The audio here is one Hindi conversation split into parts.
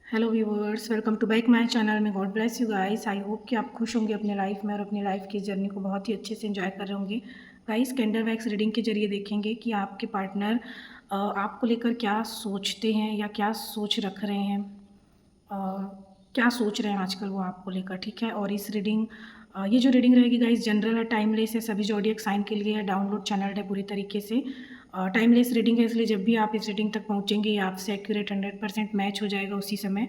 Hello viewers, welcome to back my channel में। God bless you guys. I hope कि आप खुश होंगे अपने लाइफ में और अपनी लाइफ की जर्नी को बहुत ही अच्छे से एंजॉय कर रहे होंगे। गाइस, कैंडल वैक्स रीडिंग के जरिए देखेंगे कि आपके पार्टनर आपको लेकर क्या सोचते हैं या क्या सोच रख रहे हैं, क्या सोच रहे हैं आजकल वो आपको लेकर। ठीक है, और इस रीडिंग ये जो रीडिंग रहेगी गाइस जनरल है, टाइमलेस है, सभी ज़ोडिएक साइन के लिए है। डाउनलोड चैनल है पूरी तरीके से। टाइमलेस रीडिंग है, इसलिए जब भी आप इस रीडिंग तक पहुँचेंगे ये आपसे एक्यूरेट 100% मैच हो जाएगा उसी समय।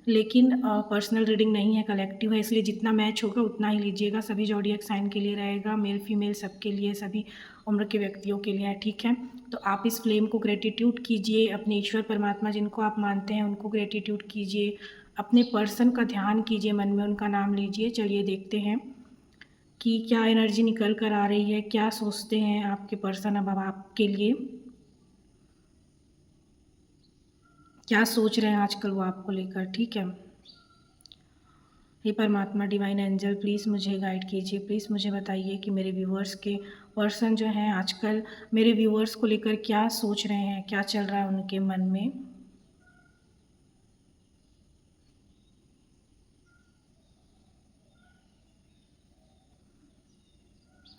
लेकिन पर्सनल रीडिंग नहीं है, कलेक्टिव है, इसलिए जितना मैच होगा उतना ही लीजिएगा। सभी ज़ोडिएक साइन के लिए रहेगा, मेल फीमेल सबके लिए, सभी उम्र के व्यक्तियों के लिए है। ठीक है, तो आप इस फ्लेम को ग्रेटिट्यूड कीजिए, अपने ईश्वर परमात्मा जिनको आप मानते हैं उनको ग्रेटिट्यूड कीजिए, अपने पर्सन का ध्यान कीजिए, मन में उनका नाम लीजिए। चलिए देखते हैं कि क्या एनर्जी निकल कर आ रही है, क्या सोचते हैं आपके पर्सन अब आपके लिए, क्या सोच रहे हैं आजकल वो आपको लेकर। ठीक है, हे परमात्मा, डिवाइन एंजल, प्लीज़ मुझे गाइड कीजिए। प्लीज़ मुझे बताइए कि मेरे व्यूअर्स के पर्सन जो हैं आजकल मेरे व्यूअर्स को लेकर क्या सोच रहे हैं, क्या चल रहा है उनके मन में।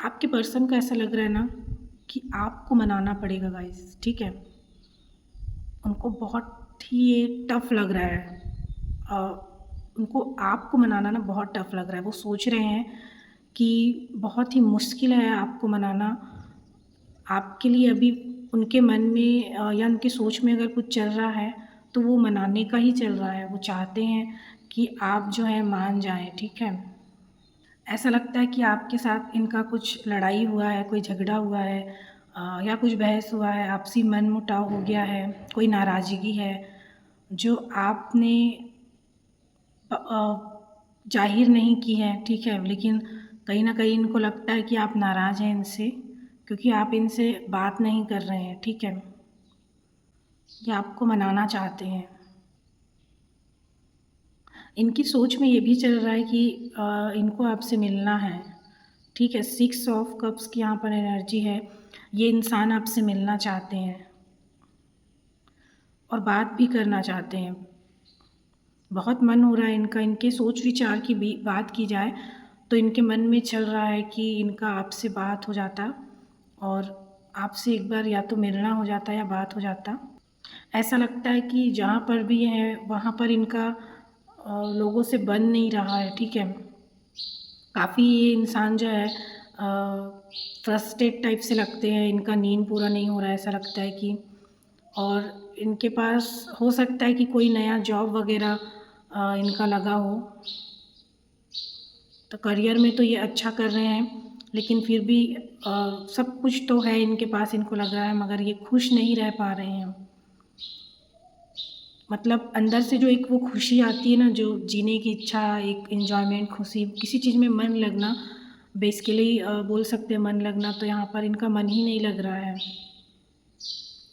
आपके पर्सन का ऐसा लग रहा है ना कि आपको मनाना पड़ेगा गाइस। ठीक है, उनको बहुत ही ये टफ़ लग रहा है। उनको आपको मनाना ना बहुत टफ़ लग रहा है। वो सोच रहे हैं कि बहुत ही मुश्किल है आपको मनाना। आपके लिए अभी उनके मन में या उनकी सोच में अगर कुछ चल रहा है तो वो मनाने का ही चल रहा है। वो चाहते हैं कि आप जो है मान जाएँ। ठीक है, ऐसा लगता है कि आपके साथ इनका कुछ लड़ाई हुआ है, कोई झगड़ा हुआ है, या कुछ बहस हुआ है, आपसी मनमुटाव हो गया है, कोई नाराज़गी है जो आपने ज़ाहिर नहीं की है। ठीक है, लेकिन कहीं न कहीं इनको लगता है कि आप नाराज़ हैं इनसे, क्योंकि आप इनसे बात नहीं कर रहे हैं। ठीक है, ये आपको मनाना चाहते हैं। इनकी सोच में ये भी चल रहा है कि इनको आपसे मिलना है। ठीक है, 6 ऑफ कप्स की यहाँ पर एनर्जी है। ये इंसान आपसे मिलना चाहते हैं और बात भी करना चाहते हैं। बहुत मन हो रहा है इनका। इनके सोच विचार की भी बात की जाए तो इनके मन में चल रहा है कि इनका आपसे बात हो जाता और आपसे एक बार या तो मिलना हो जाता या बात हो जाता। ऐसा लगता है कि जहाँ पर भी है वहाँ पर इनका लोगों से बन नहीं रहा है। ठीक है, काफ़ी ये इंसान जो है फ्रस्ट्रेट टाइप से लगते हैं। इनका नींद पूरा नहीं हो रहा है ऐसा लगता है कि, और इनके पास हो सकता है कि कोई नया जॉब वगैरह इनका लगा हो, तो करियर में तो ये अच्छा कर रहे हैं, लेकिन फिर भी सब कुछ तो है इनके पास, इनको लग रहा है, मगर ये खुश नहीं रह पा रहे हैं। मतलब अंदर से जो एक वो खुशी आती है ना, जो जीने की इच्छा, एक एन्जॉयमेंट, खुशी, किसी चीज़ में मन लगना, बेसिकली बोल सकते हैं मन लगना, तो यहाँ पर इनका मन ही नहीं लग रहा है।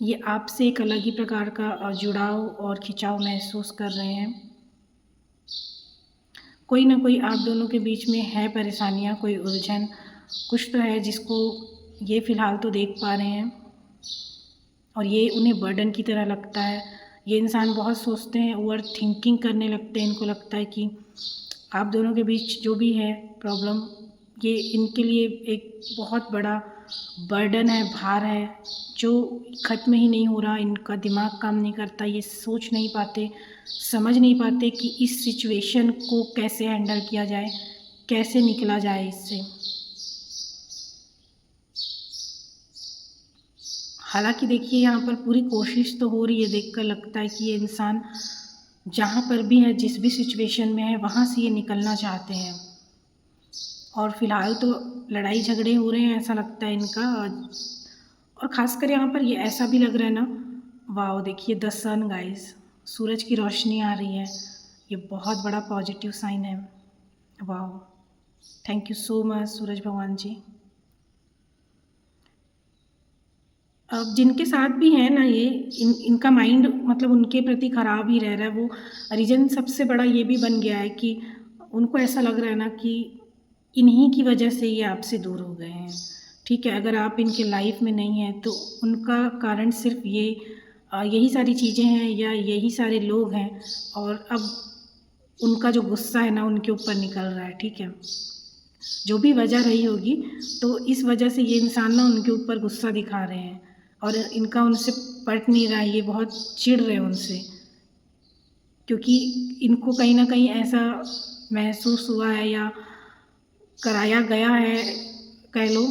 ये आपसे एक अलग ही प्रकार का जुड़ाव और खिंचाव महसूस कर रहे हैं। कोई ना कोई आप दोनों के बीच में है परेशानियाँ, कोई उलझन, कुछ तो है जिसको ये फ़िलहाल तो देख पा रहे हैं और ये उन्हें बर्डन की तरह लगता है। ये इंसान बहुत सोचते हैं, ओवर थिंकिंग करने लगते हैं। इनको लगता है कि आप दोनों के बीच जो भी है प्रॉब्लम, ये इनके लिए एक बहुत बड़ा बर्डन है, भार है, जो ख़त्म ही नहीं हो रहा। इनका दिमाग काम नहीं करता, ये सोच नहीं पाते, समझ नहीं पाते कि इस सिचुएशन को कैसे हैंडल किया जाए, कैसे निकला जाए इससे। हालाँकि देखिए यहाँ पर पूरी कोशिश तो हो रही है, देखकर लगता है कि ये इंसान जहाँ पर भी है, जिस भी सिचुएशन में है, वहाँ से ये निकलना चाहते हैं। और फ़िलहाल तो लड़ाई झगड़े हो रहे हैं ऐसा लगता है इनका। और ख़ासकर यहाँ पर ये ऐसा भी लग रहा है ना, वाओ देखिए द सन गाइस, सूरज की रोशनी आ रही है, ये बहुत बड़ा पॉजिटिव साइन है। Wow, thank you so much Suraj भगवान जी। अब जिनके साथ भी है ना ये, इनका माइंड मतलब उनके प्रति ख़राब ही रह रहा है। वो रीज़न सबसे बड़ा ये भी बन गया है कि उनको ऐसा लग रहा है ना कि इन्हीं की वजह से ये आपसे दूर हो गए हैं। ठीक है, अगर आप इनके लाइफ में नहीं हैं तो उनका कारण सिर्फ ये यही सारी चीज़ें हैं या यही सारे लोग हैं, और अब उनका जो गुस्सा है ना उनके ऊपर निकल रहा है, ठीक है। जो भी वजह रही होगी, तो इस वजह से ये इंसान ना उनके ऊपर गुस्सा दिखा रहे हैं और इनका उनसे पट नहीं रहा है, ये बहुत चिढ़ रहे हैं उनसे, क्योंकि इनको कहीं न कहीं ऐसा महसूस हुआ है या कराया गया है, कह लो,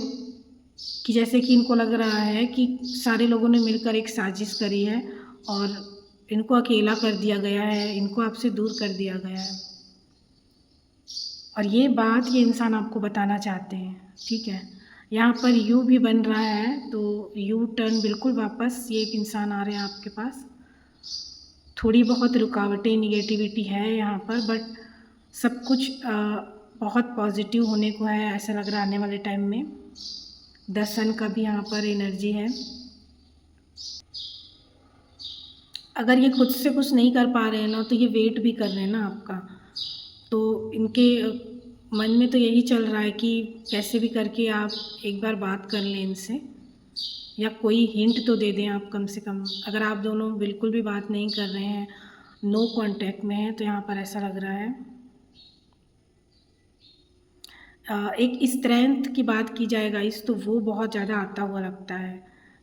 कि जैसे कि इनको लग रहा है कि सारे लोगों ने मिलकर एक साजिश करी है और इनको अकेला कर दिया गया है, इनको आपसे दूर कर दिया गया है। और ये बात ये इंसान आपको बताना चाहते हैं, ठीक है। यहाँ पर यू भी बन रहा है, तो यू टर्न बिल्कुल वापस ये एक इंसान आ रहे हैं आपके पास। थोड़ी बहुत रुकावटें, निगेटिविटी है यहाँ पर, बट सब कुछ बहुत पॉजिटिव होने को है, ऐसा लग रहा है आने वाले टाइम में। 10 सन का भी यहाँ पर एनर्जी है। अगर ये खुद से कुछ नहीं कर पा रहे हैं ना, तो ये वेट भी कर रहे हैं ना आपका। तो इनके मन में तो यही चल रहा है कि कैसे भी करके आप एक बार बात कर लें इनसे, या कोई हिंट तो दे दें आप कम से कम। अगर आप दोनों बिल्कुल भी बात नहीं कर रहे हैं, नो कांटेक्ट में हैं, तो यहाँ पर ऐसा लग रहा है एक स्ट्रेंथ की बात की जाए गाइस, तो वो बहुत ज़्यादा आता हुआ लगता है,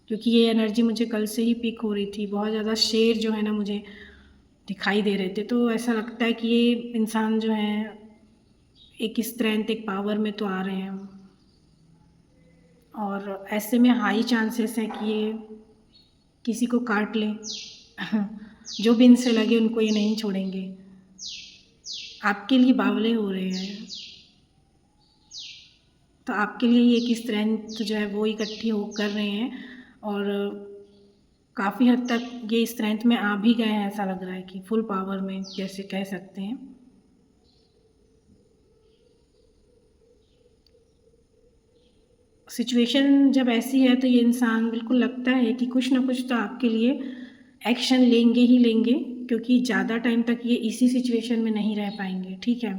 क्योंकि ये एनर्जी मुझे कल से ही पिक हो रही थी। बहुत ज़्यादा शेर जो है ना मुझे दिखाई दे रहे थे, तो ऐसा लगता है कि ये इंसान जो है एक स्ट्रेंथ, एक पावर में तो आ रहे हैं, और ऐसे में हाई चांसेस है कि ये किसी को काट लें। जो भी इनसे लगे उनको ये नहीं छोड़ेंगे। आपके लिए बावले हो रहे हैं, तो आपके लिए ये एक स्ट्रेंथ जो है वो इकट्ठी हो कर रहे हैं, और काफ़ी हद तक ये स्ट्रेंथ में आ भी गए हैं। ऐसा लग रहा है कि फुल पावर में जैसे कह सकते हैं। सिचुएशन जब ऐसी है तो ये इंसान बिल्कुल लगता है कि कुछ ना कुछ तो आपके लिए एक्शन लेंगे ही लेंगे, क्योंकि ज़्यादा टाइम तक ये इसी सिचुएशन में नहीं रह पाएंगे, ठीक है।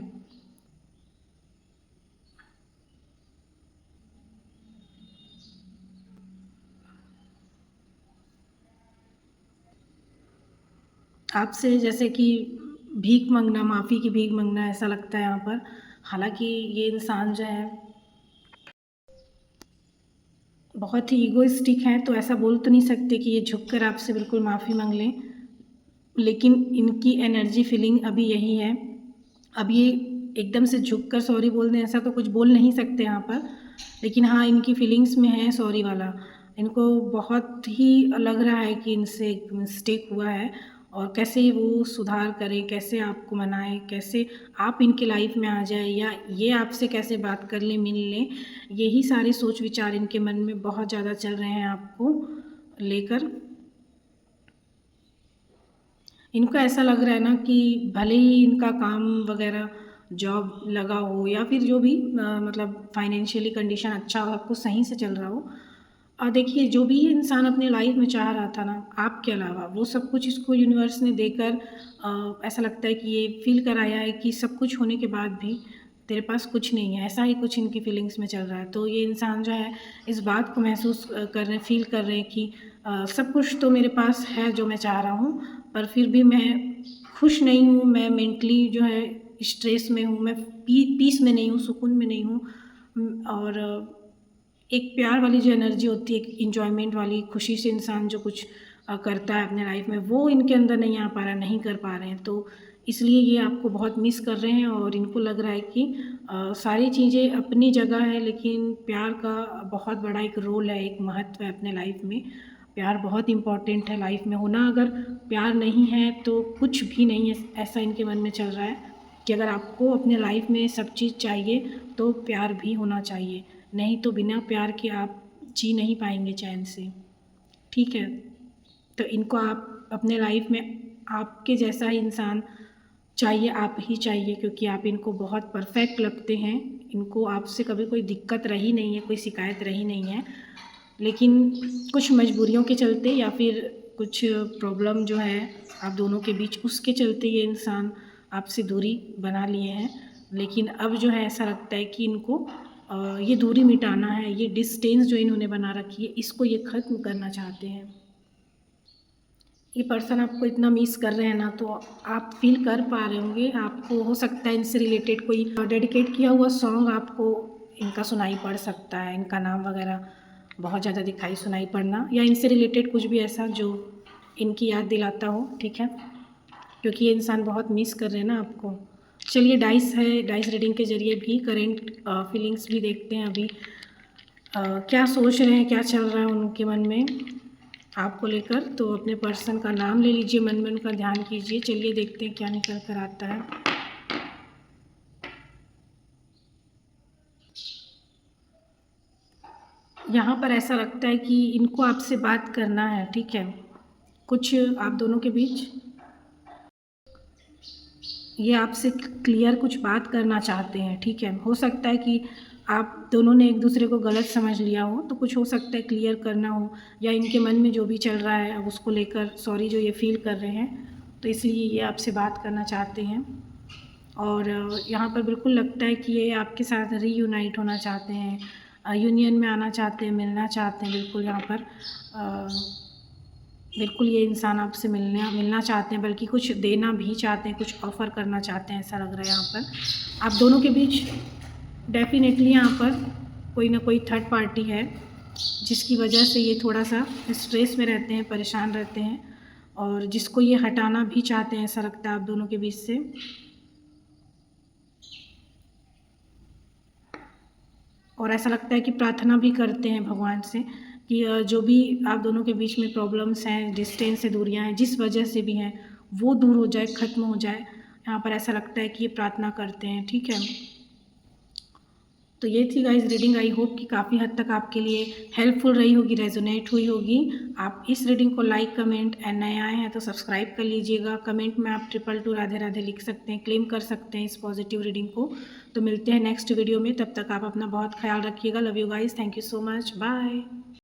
आपसे जैसे कि भीख मांगना, माफ़ी की भीख मांगना, ऐसा लगता है यहाँ पर। हालांकि ये इंसान जो है बहुत ही ईगोइस्टिक हैं, तो ऐसा बोल तो नहीं सकते कि ये झुककर आपसे बिल्कुल माफ़ी मांग लें, लेकिन इनकी एनर्जी फीलिंग अभी यही है। अब ये एकदम से झुककर सॉरी बोल दें ऐसा तो कुछ बोल नहीं सकते यहाँ पर, लेकिन हाँ इनकी फीलिंग्स में है सॉरी वाला। इनको बहुत ही लग रहा है कि इनसे एक मिस्टेक हुआ है, और कैसे वो सुधार करें, कैसे आपको मनाएं, कैसे आप इनके लाइफ में आ जाए, या ये आपसे कैसे बात कर लें, मिल लें। यही सारे सोच विचार इनके मन में बहुत ज़्यादा चल रहे हैं आपको लेकर। इनको ऐसा लग रहा है ना कि भले ही इनका काम वगैरह जॉब लगा हो, या फिर जो भी मतलब फाइनेंशियली कंडीशन अच्छा हो, आपको सही से चल रहा हो, और देखिए जो भी ये इंसान अपने लाइफ में चाह रहा था ना आपके अलावा, वो सब कुछ इसको यूनिवर्स ने देकर ऐसा लगता है कि ये फील कराया है कि सब कुछ होने के बाद भी तेरे पास कुछ नहीं है, ऐसा ही कुछ इनकी फीलिंग्स में चल रहा है। तो ये इंसान जो है इस बात को महसूस कर रहे हैं, फील कर रहे हैं कि सब कुछ तो मेरे पास है जो मैं चाह रहा हूँ, पर फिर भी मैं खुश नहीं हूँ, मैं मेंटली जो है स्ट्रेस में हूँ, मैं पीस में नहीं हूँ, सुकून में नहीं हूँ। और एक प्यार वाली जो एनर्जी होती है, एक इन्जॉयमेंट वाली, खुशी से इंसान जो कुछ करता है अपने लाइफ में, वो इनके अंदर नहीं आ पा रहा, नहीं कर पा रहे हैं। तो इसलिए ये आपको बहुत मिस कर रहे हैं, और इनको लग रहा है कि सारी चीज़ें अपनी जगह है, लेकिन प्यार का बहुत बड़ा एक रोल है, एक महत्व है अपने लाइफ में। प्यार बहुत इम्पॉर्टेंट है लाइफ में होना। अगर प्यार नहीं है तो कुछ भी नहीं है, ऐसा इनके मन में चल रहा है कि अगर आपको अपने लाइफ में सब चीज़ चाहिए तो प्यार भी होना चाहिए, नहीं तो बिना प्यार के आप जी नहीं पाएंगे चैन से, ठीक है। तो इनको आप अपने लाइफ में आपके जैसा ही इंसान चाहिए, आप ही चाहिए, क्योंकि आप इनको बहुत परफेक्ट लगते हैं। इनको आपसे कभी कोई दिक्कत रही नहीं है, कोई शिकायत रही नहीं है, लेकिन कुछ मजबूरियों के चलते या फिर कुछ प्रॉब्लम जो है आप दोनों के बीच, उसके चलते ये इंसान आपसे दूरी बना लिए हैं। लेकिन अब जो है ऐसा लगता है कि इनको ये दूरी मिटाना है, ये डिस्टेंस जो इन्होंने बना रखी है इसको ये ख़त्म करना चाहते हैं। ये पर्सन आपको इतना मिस कर रहे हैं ना, तो आप फील कर पा रहे होंगे। आपको हो सकता है इनसे रिलेटेड कोई डेडिकेट किया हुआ सॉन्ग आपको इनका सुनाई पड़ सकता है, इनका नाम वगैरह बहुत ज़्यादा दिखाई सुनाई पड़ना, या इनसे रिलेटेड कुछ भी ऐसा जो इनकी याद दिलाता हो, ठीक है, क्योंकि ये इंसान बहुत मिस कर रहे हैं ना आपको। चलिए डाइस है, डाइस रीडिंग के ज़रिए भी करेंट फीलिंग्स भी देखते हैं अभी क्या सोच रहे हैं, क्या चल रहा है उनके मन में आपको लेकर। तो अपने पर्सन का नाम ले लीजिए, मन में उनका ध्यान कीजिए। चलिए देखते हैं क्या निकल कर आता है। यहाँ पर ऐसा लगता है कि इनको आपसे बात करना है, ठीक है, कुछ आप दोनों के बीच ये आपसे क्लियर कुछ बात करना चाहते हैं, ठीक है। हो सकता है कि आप दोनों ने एक दूसरे को गलत समझ लिया हो, तो कुछ हो सकता है क्लियर करना हो, या इनके मन में जो भी चल रहा है अब उसको लेकर सॉरी जो ये फील कर रहे हैं, तो इसलिए ये आपसे बात करना चाहते हैं। और यहाँ पर बिल्कुल लगता है कि ये आपके साथ रीयूनाइट होना चाहते हैं, यूनियन में आना चाहते हैं, मिलना चाहते हैं। बिल्कुल यहाँ पर बिल्कुल ये इंसान आपसे मिलना चाहते हैं, बल्कि कुछ देना भी चाहते हैं, कुछ ऑफ़र करना चाहते हैं, ऐसा लग रहा है यहाँ पर। आप दोनों के बीच डेफिनेटली यहाँ पर कोई ना कोई थर्ड पार्टी है, जिसकी वजह से ये थोड़ा सा स्ट्रेस में रहते हैं, परेशान रहते हैं, और जिसको ये हटाना भी चाहते हैं, ऐसा लगता है आप दोनों के बीच से। और ऐसा लगता है कि प्रार्थना भी करते हैं भगवान से कि जो भी आप दोनों के बीच में प्रॉब्लम्स हैं, डिस्टेंस से दूरियां हैं, जिस वजह से भी हैं, वो दूर हो जाए, ख़त्म हो जाए। यहाँ पर ऐसा लगता है कि ये प्रार्थना करते हैं, ठीक है। तो ये थी गाइस रीडिंग। आई होप कि काफ़ी हद तक आपके लिए हेल्पफुल रही होगी, रेजोनेट हुई होगी। आप इस रीडिंग को लाइक, कमेंट, एंड नए आए हैं तो सब्सक्राइब कर लीजिएगा। कमेंट में आप 222 राधे राधे लिख सकते हैं, क्लेम कर सकते हैं इस पॉजिटिव रीडिंग को। तो मिलते हैं नेक्स्ट वीडियो में, तब तक आप अपना बहुत ख्याल रखिएगा। Love you guys, thank you so much, bye.